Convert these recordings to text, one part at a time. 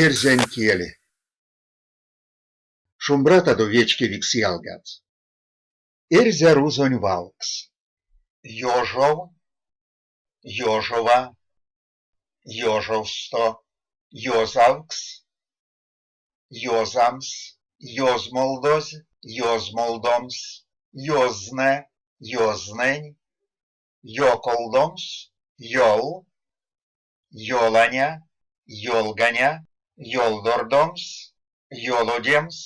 Érzenkeli. Шумбрата до вечки виксиалгац. Эрзя рузонь валкс. Ёжов, ёжова, ёжовсто, ёзавкс, ёзамс, ёзмолдоз, ёзмолдомс, ёзне, ёзнень, ёколдомс, ёл, ёланя, ёлганя, ёлдордомс, ёлодемс,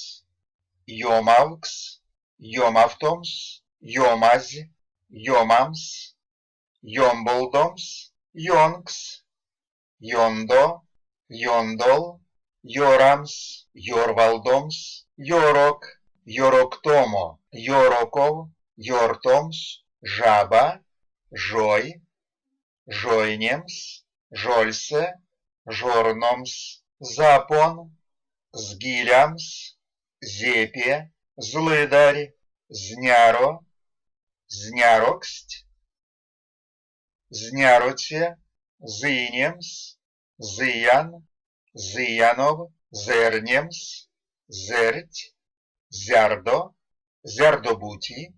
ёмавкс, ёмавтомс, ёмаз, ёмамс, ёмболдомс, ёнкс, ёндо, ёндол, ёрамс, ёрвалдомс, ёрок, ёроктомо, ёроков, ёртомс, жаба, жой, жойнемс, жольсе, жорномс, запон, сгилямс, зепе, злыдарь, зняро, зняроксть, зняроце, зынемс, зыян, зыянов, зернемс, зерть, зярдо, зярдобути,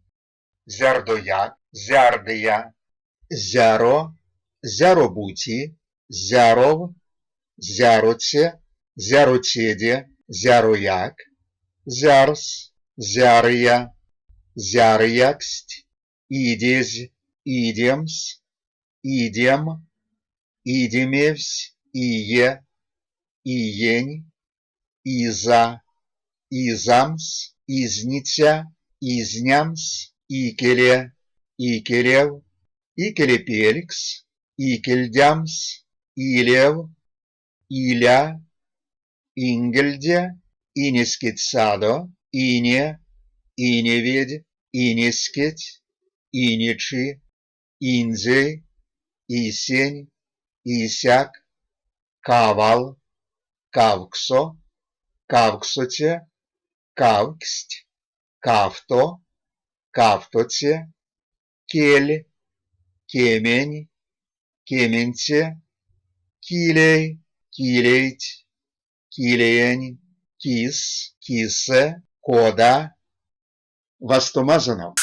зярдояк, зярдыя, зяро, зяробути, зяров, зяроце, зяроцеде, зярояк, зярс, зярыя, зярыяксть, идезь, идемс, идем, идемевсь, ие, иень, иза, изамс, изниця, изнямс, икеле, икелев, икелепелькс, икельдямс, илев, иля, ингельде, инескицадо, ине, иневедь, инескеть, иничи, инзей, исень, исяк, кавал, кавксо, кавксоте, кавксть, кавто, кавтоте, кель, кемень, кементе, килей, килейть, килень, кис, кисе, кода, вастомазано.